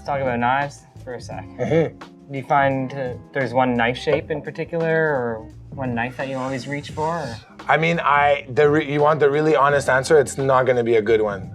talk about knives for a sec. Do you find there's one knife shape in particular, or one knife that you always reach for? Or? I mean, you want the really honest answer, it's not going to be a good one.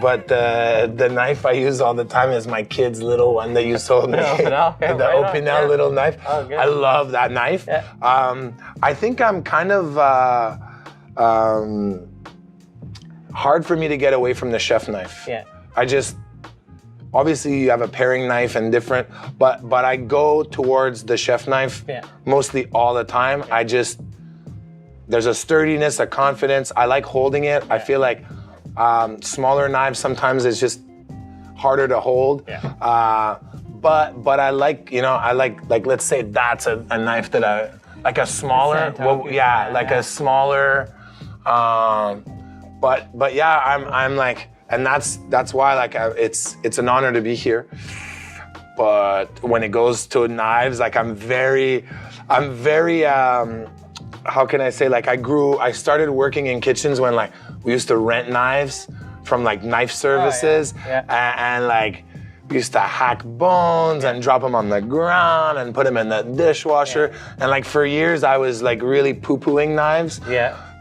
But the knife I use all the time is my kid's little one that you sold me. The Opinel little knife. Oh, good. I love that knife. Yeah. I think I'm kind of hard for me to get away from the chef knife. Yeah. Obviously you have a paring knife and different, but I go towards the chef knife mostly all the time. There's a sturdiness, a confidence. I like holding it. I feel like smaller knives sometimes it's just harder to hold. But I like, let's say that's a knife that like a smaller, a smaller, but yeah, I'm like, and that's why like it's an honor to be here. But when it goes to knives, like I'm very how can I say, like I started working in kitchens when like we used to rent knives from like knife services and like we used to hack bones and drop them on the ground and put them in the dishwasher. And like for years I was like really poo-pooing knives.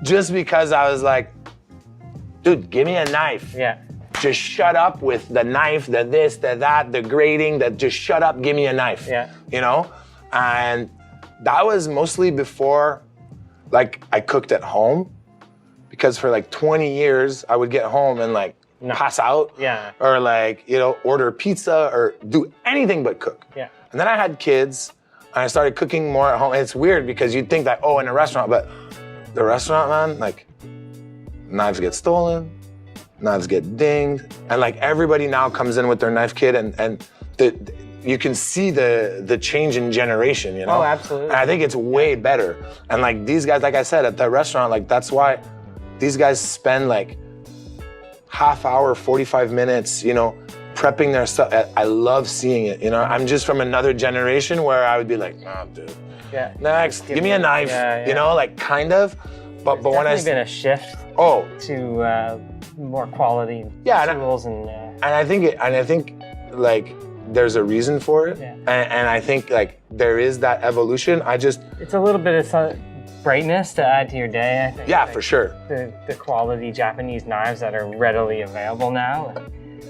Just because I was like, dude, give me a knife. Just shut up with the knife, the this, the that, the grating, just shut up, give me a knife. You know? And that was mostly before like I cooked at home, because for like 20 years I would get home and like pass out or like, order pizza or do anything but cook. And then I had kids and I started cooking more at home. And it's weird because you'd think that, in a restaurant, but the restaurant, man, like knives get stolen, knives get dinged, and like everybody now comes in with their knife kit and you can see the change in generation, Oh, absolutely. And I think it's way better. And like these guys, like I said, at the restaurant, like that's why these guys spend like half hour, 45 minutes, prepping their stuff. I love seeing it, I'm just from another generation where I would be like, oh, dude, next, give me a knife, like kind of. But when There's been a shift to more quality tools and I think like there's a reason for it, and I think like there is that evolution. It's a little bit of brightness to add to your day, I think. Yeah, for sure. The quality Japanese knives that are readily available now.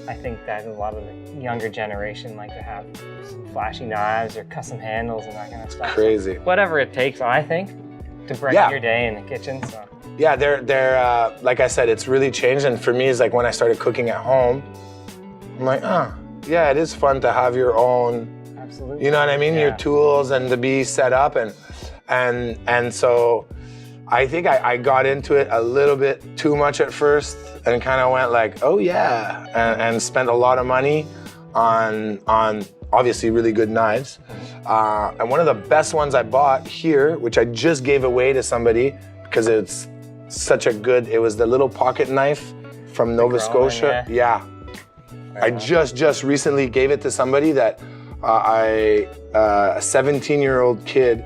I think that a lot of the younger generation like to have some flashy knives or custom handles and that kind of stuff. Crazy. So whatever it takes, I think, to brighten your day in the kitchen. So. Yeah, they're like I said, it's really changed. And for me, it's like when I started cooking at home, I'm like, yeah, it is fun to have your own. Absolutely. You know what I mean? Your tools and to be set up and so I think I got into it a little bit too much at first and kind of went like, oh yeah, and spent a lot of money on obviously really good knives. And one of the best ones I bought here, which I just gave away to somebody because it's such a good, it was the little pocket knife from Nova Scotia. I just recently gave it to somebody that a 17-year-old kid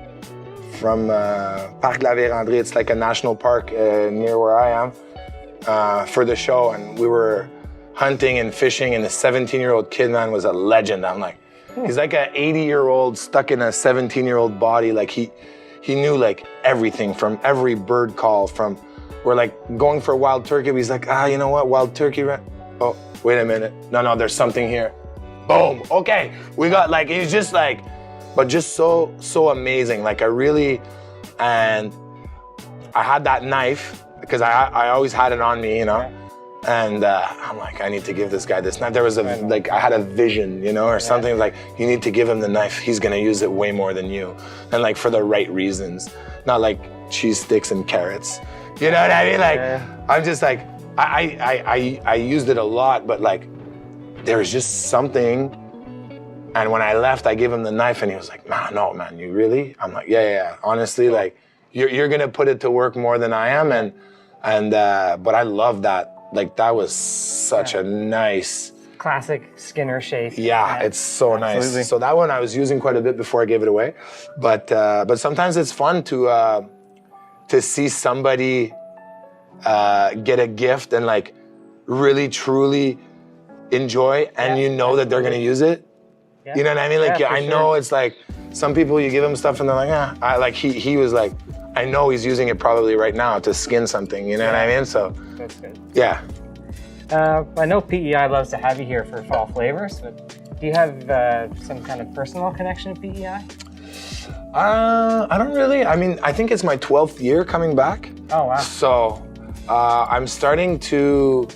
from Parc de la Vérandrie. It's like a national park near where I am for the show, and we were hunting and fishing, and the 17-year-old kid, man, was a legend. I'm like, he's like an 80-year-old stuck in a 17-year-old body. Like he knew like everything from every bird call, from we're like going for wild turkey. He's like, you know what, wild turkey, oh, wait a minute. No, there's something here. Boom, okay. We got like, he's just like, but just so amazing. Like and I had that knife because I always had it on me, and I'm like, I need to give this guy this knife. There was I had a vision, or something like, you need to give him the knife. He's gonna use it way more than you. And like for the right reasons, not like cheese sticks and carrots. You know what I mean? Like, I'm just like, I used it a lot, but like, there was just something. And when I left, I gave him the knife and he was like, no, man, you really? I'm like, yeah. Honestly, like, you're gonna put it to work more than I am. But I love that. Like, that was such a nice. Classic Skinner shape. Yeah, it's so absolutely nice. So that one I was using quite a bit before I gave it away. But sometimes it's fun to see somebody get a gift and like really, truly enjoy, and that they're gonna use it. Yeah. You know what I mean? Like Yeah, for I know it's like some people you give them stuff and they're like, he was like, I know he's using it probably right now to skin something. You know what I mean? So That's good. yeah. I know PEI loves to have you here for fall flavors, but do you have some kind of personal connection to PEI? I don't really. I mean, I think it's my 12th year coming back. Oh, wow. So I'm starting to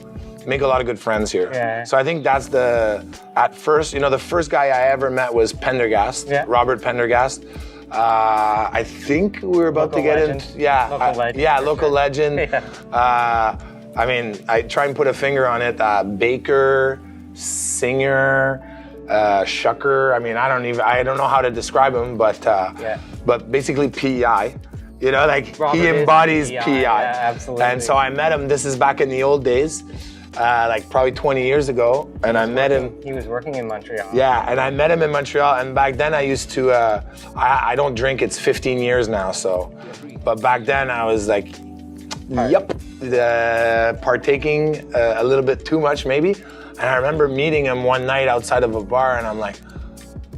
make a lot of good friends here. Yeah. So I think that's at first, the first guy I ever met was Pendergast, Robert Pendergast. I think we were about Local to get legend. into, local legend. Yeah. I mean, I try and put a finger on it. Baker, singer, shucker. I mean, I don't know how to describe him, but basically PEI. Robert he embodies PEI. Yeah, absolutely. And so I met him. This is back in the old days, like probably 20 years ago. And I met him. He was working in Montreal. Yeah, and I met him in Montreal. And back then I used to, I don't drink, it's 15 years now. So, but back then I was like, partaking a little bit too much maybe. And I remember meeting him one night outside of a bar, and I'm like,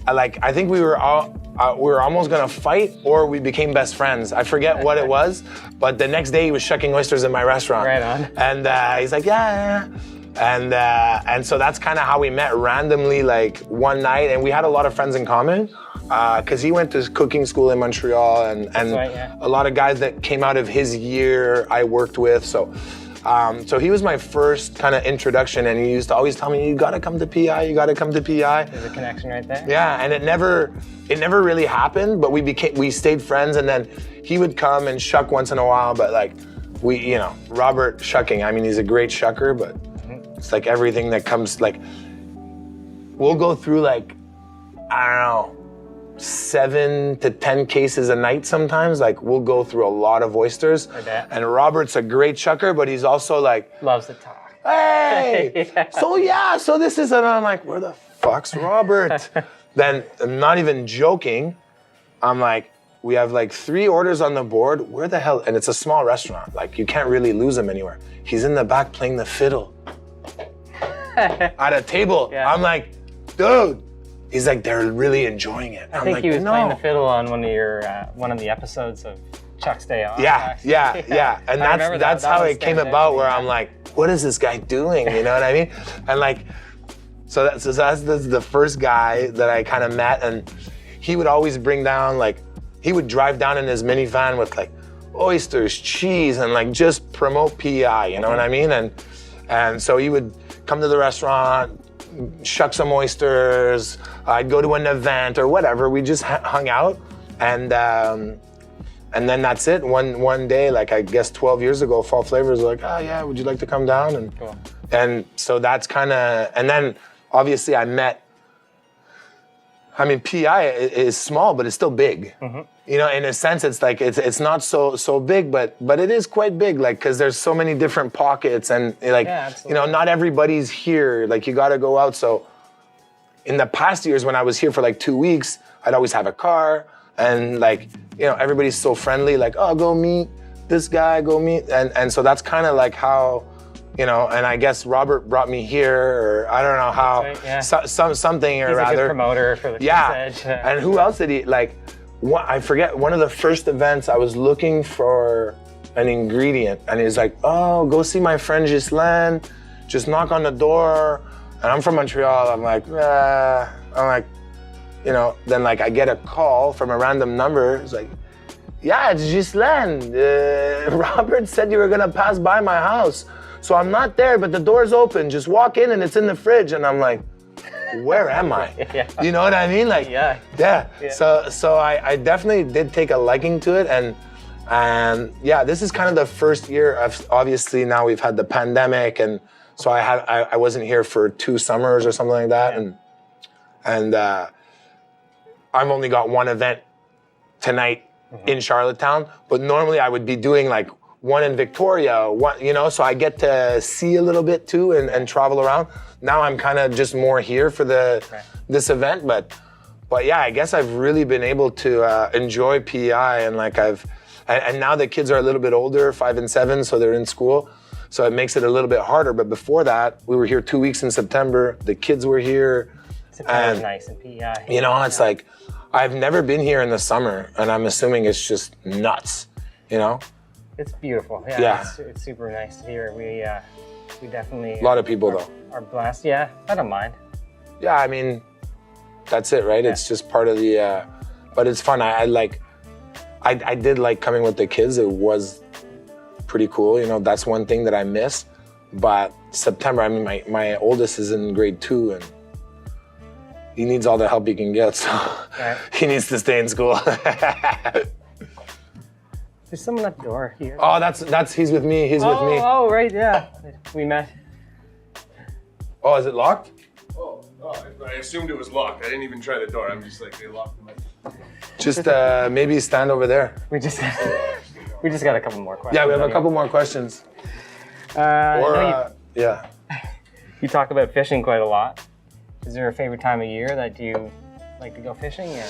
I think we were almost gonna fight, or we became best friends. I forget what it was, but the next day he was shucking oysters in my restaurant. Right on. And he's like, yeah. And so that's kind of how we met randomly, like one night, and we had a lot of friends in common. Because he went to cooking school in Montreal, and a lot of guys that came out of his year I worked with. So he was my first kind of introduction, and he used to always tell me, you gotta come to PI, you gotta come to PI. There's a connection right there. Yeah, and it never really happened, but we stayed friends, and then he would come and shuck once in a while, but like Robert shucking, I mean, he's a great shucker, but it's like everything that comes, like, we'll go through like, I don't know, 7 to 10 cases a night sometimes. Like, we'll go through a lot of oysters. I bet. And Robert's a great shucker, but he's also like, loves to talk. Hey, so this is, and I'm like, where the fuck's Robert? Then, I'm not even joking, I'm like, we have like 3 orders on the board, where the hell, and it's a small restaurant, like you can't really lose him anywhere. He's in the back playing the fiddle at a table. Yeah. I'm like, dude. He's like, they're really enjoying it. I think he was playing the fiddle on one of the episodes of Chuck's Day Off. Yeah. And that's how it came about, where I'm like, what is this guy doing? You know what I mean? And like, so that's the first guy that I kind of met, and he would always bring down, like, he would drive down in his minivan with like oysters, cheese, and like just promote PEI, you know what I mean? And so he would come to the restaurant, shuck some oysters, I'd go to an event or whatever, we just hung out, and then that's it. One day, like I guess 12 years ago, Fall Flavors were like, oh yeah, would you like to come down? And cool. And so that's kind of, and then obviously PI is small, but it's still big. Mm-hmm. In a sense, it's like, it's not so big, but it is quite big, like, because there's so many different pockets, and like, not everybody's here, like, you got to go out. So in the past years when I was here for like 2 weeks, I'd always have a car, and like, everybody's so friendly, like, oh, go meet this guy, go meet, and so that's kind of like how, and I guess Robert brought me here, or I don't know how, right, yeah. Something or He's rather. He's a good promoter for the Edge. And who else did he, like, I forget, one of the first events I was looking for an ingredient, and he's like, oh, go see my friend Ghislaine, just knock on the door, and I'm from Montreal, I'm like, then like I get a call from a random number, it's like, yeah, it's Ghislaine, Robert said you were gonna pass by my house, so I'm not there, but the door's open, just walk in and it's in the fridge, and I'm like, where am I? Yeah. You know what I mean? Like, yeah. So I definitely did take a liking to it, and yeah, this is kind of the first year of, obviously now we've had the pandemic, and so I wasn't here for 2 summers or something like that, and I've only got one event tonight in Charlottetown, but normally I would be doing like one in Victoria, so I get to see a little bit too and travel around. Now I'm kind of just more here for this event, but yeah, I guess I've really been able to enjoy PEI, and like and now the kids are a little bit older, 5 and 7, so they're in school, so it makes it a little bit harder. But before that, we were here 2 weeks in September. The kids were here. September's nice in PEI. You know, it's like, I've never been here in the summer, and I'm assuming it's just nuts, you know? It's beautiful. Yeah, Yeah. It's super nice to hear. We definitely... A lot of people, though. Are blessed. Yeah, I don't mind. Yeah, I mean, that's it, right? Yeah. It's just part of the... but it's fun. I did like coming with the kids. It was pretty cool. You know, that's one thing that I miss. But September, I mean, my oldest is in grade 2, and he needs all the help he can get, so right. He needs to stay in school. There's someone at the door here. Oh, he's with me. He's with me. Oh, right, yeah. We met. Oh, is it locked? Oh, I assumed it was locked. I didn't even try the door. I'm just like, they locked the mic. Just maybe stand over there. We just got a couple more questions. Yeah, we have a couple more questions. Yeah. You talk about fishing quite a lot. Is there a favorite time of year that you like to go fishing? Or?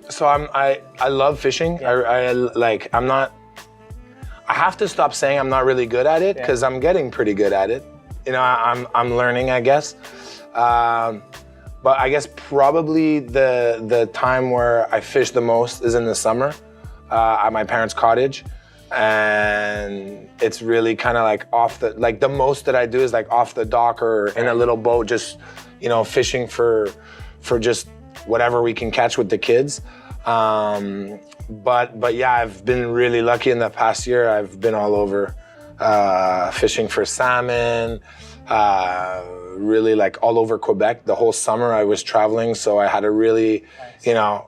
So I love fishing. Yeah. I have to stop saying I'm not really good at it because I'm getting pretty good at it. You know, I'm learning, I guess. But I guess probably the time where I fish the most is in the summer at my parents' cottage. And it's really kind of like the most that I do is like off the dock or in a little boat, just, you know, fishing for just whatever we can catch with the kids. But yeah, I've been really lucky in the past year. I've been all over fishing for salmon, really like all over Quebec. The whole summer I was traveling, so I had to really, you know,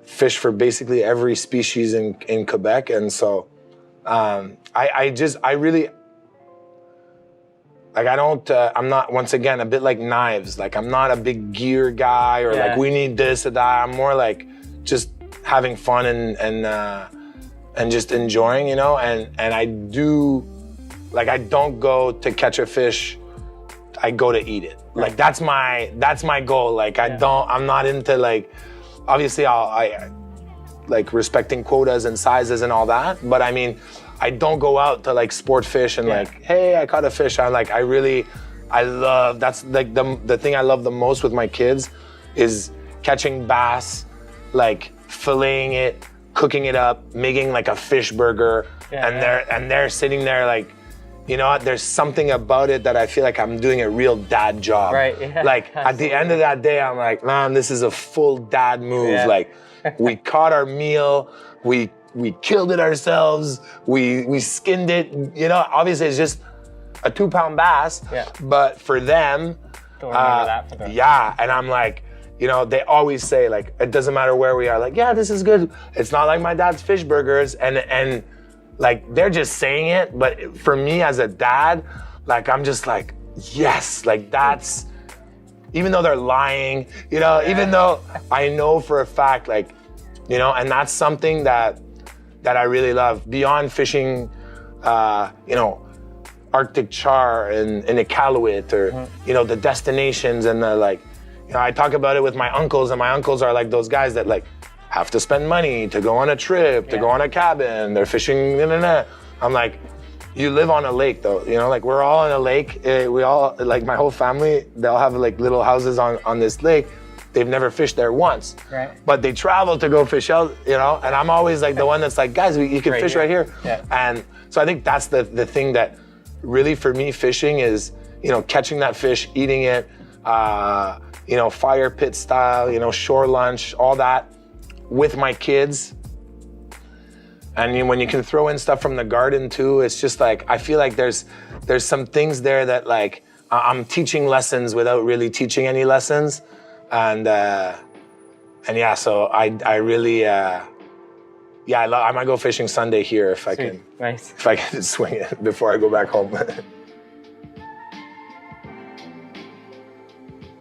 fish for basically every species in Quebec. And so I'm not, once again, a bit like knives. Like, I'm not a big gear guy or like we need this or that. I'm more like just having fun and just enjoying, you know, and I do, like, I don't go to catch a fish, I go to eat it. Like, that's my goal. Like, I'm not into like, obviously I like respecting quotas and sizes and all that, but I mean, I don't go out to like sport fish and like, hey, I caught a fish. I love, that's like the thing I love the most with my kids is catching bass, like filleting it, cooking it up, making like a fish burger, and they're sitting there like, you know what, there's something about it that I feel like I'm doing a real dad job. Right, yeah. Like, at the end of that day, I'm like, man, this is a full dad move. Yeah. Like, we caught our meal, we killed it ourselves, we skinned it. You know, obviously it's just a 2-pound bass, but for them, don't remember that for them. Yeah, and I'm like, you know, they always say like, it doesn't matter where we are, like, yeah, this is good. It's not like my dad's fish burgers, and like, they're just saying it, but for me as a dad, like, I'm just like, yes, like, that's, even though they're lying, you know, even though I know for a fact, like, you know, and that's something that I really love. Beyond fishing, you know, Arctic char and Iqaluit, or, you know, the destinations and the, like, you know, I talk about it with my uncles, and my uncles are like those guys that like have to spend money to go on a trip, to go on a cabin, they're fishing, I'm like, you live on a lake though, you know, like we're all on a lake. We all, like my whole family, they all have like little houses on this lake. They've never fished there once, but they travel to go fish out, you know, and I'm always like the one that's like, guys, you can fish right here. Yeah. And so I think that's the thing that really for me fishing is, you know, catching that fish, eating it, you know, fire pit style, you know, shore lunch, all that with my kids. And when you can throw in stuff from the garden too, it's just like, I feel like there's some things there that like, I'm teaching lessons without really teaching any lessons. And yeah, so I really, I might go fishing Sunday here if I can. Nice. If I can swing it before I go back home.